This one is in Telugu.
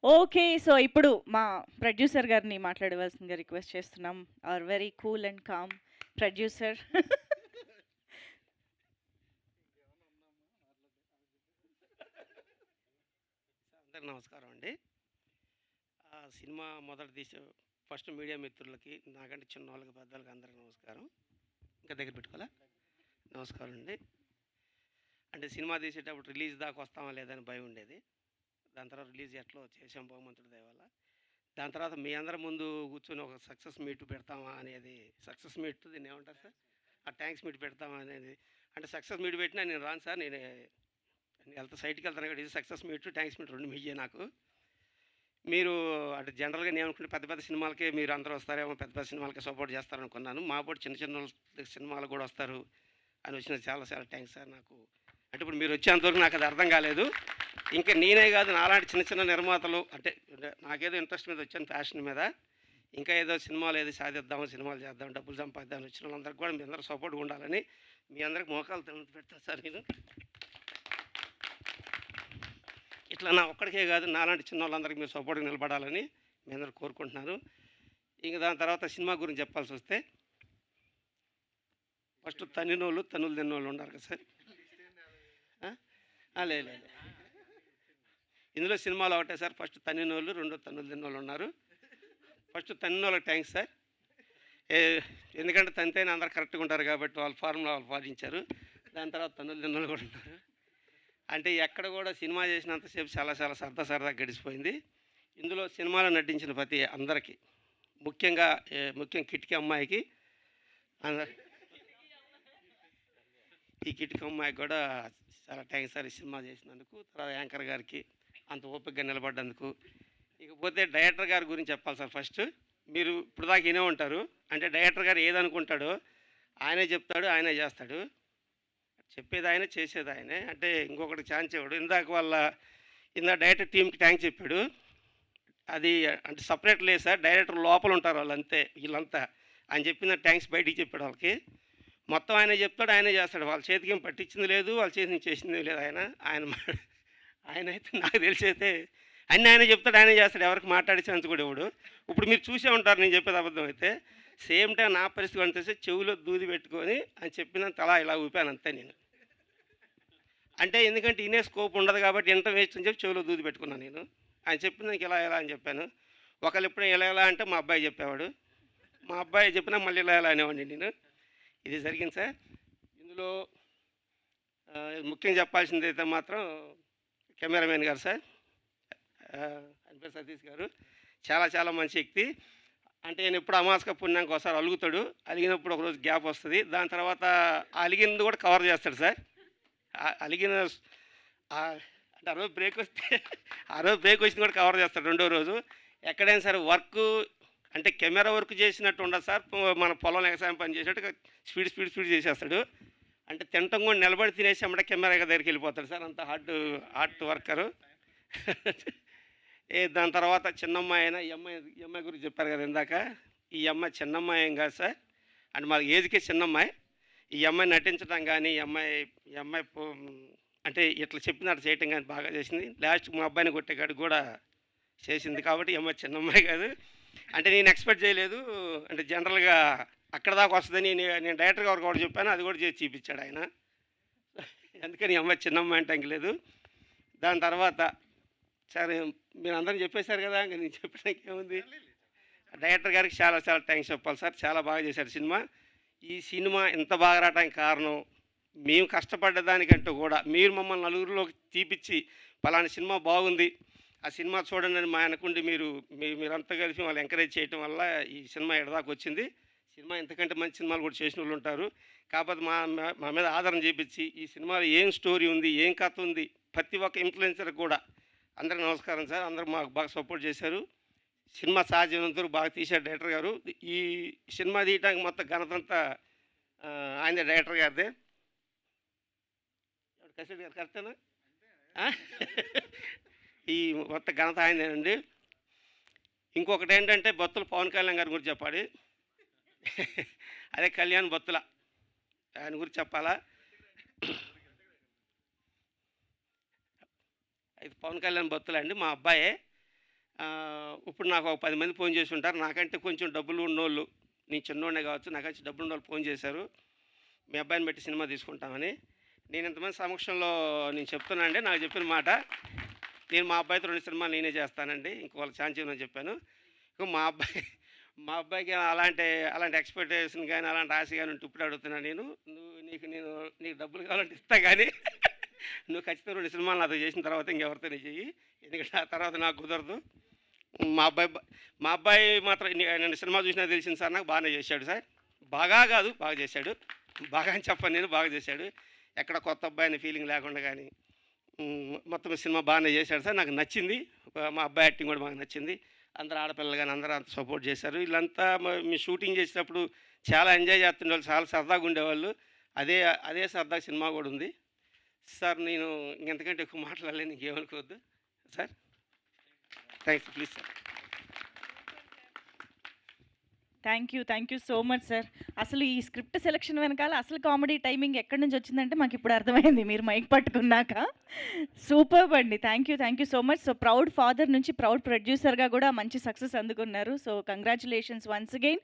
ఓకే. సో, ఇప్పుడు మా ప్రొడ్యూసర్ గారిని మాట్లాడవలసిందిగా రిక్వెస్ట్ చేస్తున్నాం. Hour very cool and calm producer. అందరికి నమస్కారం అండి. సినిమా మొదట తీసే ఫస్ట్ మీడియా మిత్రులకి, నాకంటే చిన్నోళ్ళకి, పెద్దోళ్ళకి అందరికి నమస్కారం. ఇంకా దగ్గర పెట్టుకోవాలా? నమస్కారం అండి. అంటే సినిమా తీసేటప్పుడు రిలీజ్ దాకా వస్తామా లేదని భయం ఉండేది. దాని తర్వాత రిలీజ్ ఎట్లో చేసాం భగవంతుడి దయ వల్ల. దాని తర్వాత మీ అందరి ముందు కూర్చొని ఒక సక్సెస్ మీట్ పెడతామా అనేది, సక్సెస్ మీట్ దీన్ని ఏమంటారు సార్? ఆ థ్యాంక్స్ మీట్ పెడతామా అనేది. అంటే సక్సెస్ మీట్ పెట్టినా నేను రాను సార్, నేను సైట్కి వెళ్తాను కాబట్టి ఇది సక్సెస్ మీట్, థ్యాంక్స్ మీట్ రెండు మీయే నాకు. మీరు అంటే జనరల్‌గా నేననుకుంటే పెద్ద పెద్ద సినిమాలకే మీరు అందరూ వస్తారేమో, పెద్ద పెద్ద సినిమాలకే సపోర్ట్ చేస్తారనుకున్నాను. మా పాటు చిన్న చిన్న సినిమాలకు కూడా వస్తారు అని వచ్చినందుకు చాలా చాలా థ్యాంక్స్ సార్. నాకు అంటే ఇప్పుడు మీరు వచ్చేంతవరకు నాకు అది అర్థం కాలేదు. ఇంకా నేనే కాదు, నాలాంటి చిన్న చిన్న నిర్మాతలు అంటే నాకేదో ఇంట్రెస్ట్ మీద వచ్చాను, ప్యాషన్ మీద. ఇంకా ఏదో సినిమాలు ఏదో సాధిద్దాము, సినిమాలు చేద్దాం, డబ్బులు సంపాదిద్దామని వచ్చిన వాళ్ళందరికీ కూడా మీ అందరూ సపోర్ట్‌గా ఉండాలని మీ అందరికి మోకాలు పెడతాను సార్ నేను. ఇట్లా నా ఒక్కడికే కాదు, నాలాంటి చిన్న వాళ్ళందరికీ మీరు సపోర్ట్గా నిలబడాలని మీ అందరూ కోరుకుంటున్నాను. ఇంక దాని తర్వాత సినిమా గురించి చెప్పాల్సి వస్తే ఫస్ట్ తన్నులు తిన్నోళ్ళు ఉన్నారు కదా సార్. లేదు, ఇందులో సినిమాలు ఒకటే సార్. ఫస్ట్ తన్నినోళ్ళు, రెండో తన్నులు తిన్నోళ్ళు ఉన్నారు. ఫస్ట్ తన్నినోళ్ళకి థ్యాంక్స్ సార్. ఎందుకంటే తంతైనా అందరు కరెక్ట్గా ఉంటారు కాబట్టి వాళ్ళ ఫార్ములా వాళ్ళు పాటించారు. దాని తర్వాత తన్నులు తిన్నోళ్ళు కూడా ఉన్నారు. అంటే ఎక్కడ కూడా సినిమా చేసినంతసేపు చాలా చాలా సరదాగా గడిచిపోయింది. ఇందులో సినిమాలో నటించిన ప్రతి అందరికీ, ముఖ్యంగా కిటికీ అమ్మాయికి, ఈ కిటికీ అమ్మాయికి కూడా చాలా థ్యాంక్స్ సార్ ఈ సినిమా చేసినందుకు. తర్వాత యాంకర్ గారికి అంత ఓపికగా నిలబడ్డందుకు. ఇకపోతే డైరెక్టర్ గారి గురించి చెప్పాలి సార్. ఫస్ట్ మీరు ఇప్పుడు దాకా వినే ఉంటారు. అంటే డైరెక్టర్ గారు ఏదనుకుంటాడో ఆయనే చెప్తాడు, ఆయనే చేస్తాడు. చెప్పేది ఆయనే, చేసేది ఆయనే. అంటే ఇంకొకటి ఛాన్స్ ఇవ్వడు. ఇందాక డైరెక్టర్ టీంకి థ్యాంక్స్ చెప్పాడు. అది అంటే సపరేట్ లేదు సార్, డైరెక్టర్ లోపల ఉంటారు వాళ్ళు అంతే, వీళ్ళంతా. ఆయన చెప్పిన థ్యాంక్స్ బయటికి చెప్పాడు వాళ్ళకి. మొత్తం ఆయనే చెప్తాడు, ఆయనే చేస్తాడు. వాళ్ళ చేతికి ఏం పట్టించింది లేదు, వాళ్ళ చేతికి చేసింది లేదు. ఆయన అయితే నాకు తెలిసి అయితే అన్నీ ఆయనే చెప్తాడు, ఆయనే చేస్తాడు. ఎవరికి మాట్లాడించినంత కూడా ఇవ్వడు. ఇప్పుడు మీరు చూసే ఉంటారు నేను చెప్పేది అబద్ధం అయితే. సేమ్ టైం నా పరిస్థితి అంతే, చెవిలో దూది పెట్టుకొని ఆయన చెప్పినంత అలా ఇలా ఊపాను అంతే నేను. అంటే ఎందుకంటే ఇనే స్కోప్ ఉండదు కాబట్టి ఇంత వేస్ట్ అని చెప్పి చెవిలో దూది పెట్టుకున్నాను నేను. ఆయన చెప్పిందానికి ఇలా ఎలా అని చెప్పాను. ఒకళ్ళు ఎప్పుడైనా ఎలా అంటే మా అబ్బాయి చెప్పేవాడు, మా అబ్బాయి చెప్పినా మళ్ళీ ఇలా అనేవాడిని నేను. ఇది జరిగింది సార్. ఇందులో ముఖ్యంగా చెప్పాల్సింది అయితే మాత్రం కెమెరామెన్ గారు సార్, ఆయన పేరు సతీష్ గారు. చాలా చాలా మంచి వ్యక్తి. అంటే నేను ఎప్పుడు అమావాస్య పుణ్యానికి ఒకసారి అలుగుతాడు, అలిగినప్పుడు ఒకరోజు గ్యాప్ వస్తుంది. దాని తర్వాత అలిగింది కూడా కవర్ చేస్తాడు సార్. అలిగిన అంటే ఆ రోజు బ్రేక్ వచ్చింది కూడా కవర్ చేస్తాడు రెండో రోజు. ఎక్కడైనా సరే వర్క్ అంటే కెమెరా వర్క్ చేసినట్టు ఉండదు సార్, మన పొలం వ్యవసాయం పని చేసినట్టు స్పీడ్ చేసేస్తాడు. అంటే తినటం కూడా నిలబడి తినేసి అమ్మట కెమెరా దగ్గరికి వెళ్ళిపోతాడు సార్. అంత హార్డ్ వర్కరు. దాని తర్వాత చిన్నమ్మాయి అయినా ఈ అమ్మాయి గురించి చెప్పారు కదా ఇందాక. ఈ అమ్మాయి చిన్నమ్మాయి ఏం కాదు సార్, అంటే మా ఏజ్కే చిన్నమ్మాయి. ఈ అమ్మాయి నటించడం కానీ, ఈ అమ్మాయి అంటే ఇట్లా చెప్పినట్టు చేయటం కానీ బాగా చేసింది. లాస్ట్ మా అబ్బాయిని కొట్టేకాడు కూడా చేసింది. కాబట్టి ఈ అమ్మాయి చిన్నమ్మాయి కాదు. అంటే నేను ఎక్స్పెక్ట్ చేయలేదు. అంటే జనరల్గా అక్కడ దాకా వస్తుందని నేను డైరెక్టర్ గారు కూడా చెప్పాను, అది కూడా చేసి చూపించాడు ఆయన. అందుకని ఈ అమ్మాయి చిన్నమ్మాయి అంటే లేదు. దాని తర్వాత సరే మీరు అందరూ చెప్పేశారు కదా, ఇంకా నేను చెప్పడానికి ఏముంది. డైరెక్టర్ గారికి చాలా చాలా థ్యాంక్స్ చెప్పాలి సార్. చాలా బాగా చేశారు సినిమా. ఈ సినిమా ఇంత బాగా రావడానికి కారణం మేము కష్టపడ్డదానికంటూ కూడా మీరు మమ్మల్ని నలుగురిలోకి తీపిచ్చి పలానా సినిమా బాగుంది, ఆ సినిమా చూడండి అని మా అనుకుంటే మీరంతా కలిసి వాళ్ళు ఎంకరేజ్ చేయడం వల్ల ఈ సినిమా ఎడదాకా వచ్చింది. సినిమా ఇంతకంటే మంచి సినిమాలు కూడా చేసిన వాళ్ళు ఉంటారు. కాకపోతే మా మీద ఆదరణ చేపించి ఈ సినిమాలో ఏం స్టోరీ ఉంది, ఏం కథ ఉంది, ప్రతి ఒక్క ఇన్ఫ్లుయెన్సర్ కూడా అందరికీ నమస్కారం సార్. అందరూ మాకు బాగా సపోర్ట్ చేశారు. సినిమా సాధ్యమైనంతవరకు బాగా తీశారు డైరెక్టర్ గారు. ఈ సినిమా తీయడానికి మొత్తం ఘనతంతా ఆయనే, డైరెక్టర్ గారిదే. కసిరెడ్డి గారు కరెక్టేనా? ఈ మొత్తం ఘనత ఆయనేనండి. ఇంకొకటి ఏంటంటే బొత్తుల పవన్ కళ్యాణ్ గారి గురించి చెప్పాలి. అదే కళ్యాణ్ బొత్తుల, ఆయన గురించి చెప్పాలా. అయితే పవన్ కళ్యాణ్ బొత్తుల అండి మా అబ్బాయే. ఇప్పుడు నాకు ఒక 10 మంది ఫోన్ చేసి ఉంటారు. నాకంటే కొంచెం డబ్బులు ఉన్నోళ్ళు, నేను చిన్నోడినే కావచ్చు, నాకంటే డబ్బులు ఉన్నోళ్ళు ఫోన్ చేశారు. మీ అబ్బాయిని పెట్టి సినిమా తీసుకుంటామని. నేను ఇంతమంది సమక్షంలో నేను చెప్తున్నానండి, నాకు చెప్పిన మాట, నేను మా అబ్బాయితో 2 సినిమాలు నేనే చేస్తానండి. ఇంకోళ్ళకి ఛాన్స్ ఇవ్వనని చెప్పాను. ఇంక మా అబ్బాయికి అలాంటి ఎక్స్‌పెక్టేషన్ గాని, అలాంటి ఆశ గాని ఉంటే ఇప్పుడే అడుగుతున్నాను నేను. నీకు డబ్బులు కావాలంటే ఇస్తా గానీ, నువ్వు ఖచ్చితంగా 2 సినిమాలు నాతో చేసిన తర్వాత ఇంకెవరితోని చెయ్యి. ఎందుకంటే ఆ తర్వాత నాకు కుదరదు. మా అబ్బాయి మాత్రం నేను సినిమా చూసినా తెలిసింది సార్ నాకు, బాగానే చేశాడు సార్. బాగా కాదు, బాగా చేశాడు. బాగా అని చెప్పను నేను, బాగా చేశాడు. ఎక్కడ కొత్త అబ్బాయి అనే ఫీలింగ్ లేకుండా గానీ, మొత్తం సినిమా బాగానే చేశాడు సార్. నాకు నచ్చింది. మా అబ్బాయి యాక్టింగ్ కూడా మాకు నచ్చింది. అందరు ఆడపిల్లలు గానీ అందరూ అంత సపోర్ట్ చేశారు. వీళ్ళంతా మేము షూటింగ్ చేసేటప్పుడు చాలా ఎంజాయ్ చేస్తుండేవాళ్ళు, చాలా సరదాగా ఉండేవాళ్ళు. అదే సరదా సినిమా కూడా ఉంది సార్. నేను ఇంకెంతకంటే ఎక్కువ మాట్లాడలేను, ఇంకేమనుకోవద్దు sir. Thanks, please sir. Thank you so much sir. అసలు ఈ స్క్రిప్ట్ సెలక్షన్ వెనకాల అసలు కామెడీ టైమింగ్ ఎక్కడి నుంచి వచ్చిందంటే మాకు ఇప్పుడు అర్థమైంది మీరు మైక్ పట్టుకున్నాక. సూపర్బ్ అండి. Thank you so much. So proud father నుంచి ప్రౌడ్ ప్రొడ్యూసర్గా కూడా మంచి సక్సెస్ అందుకున్నారు. So congratulations once again.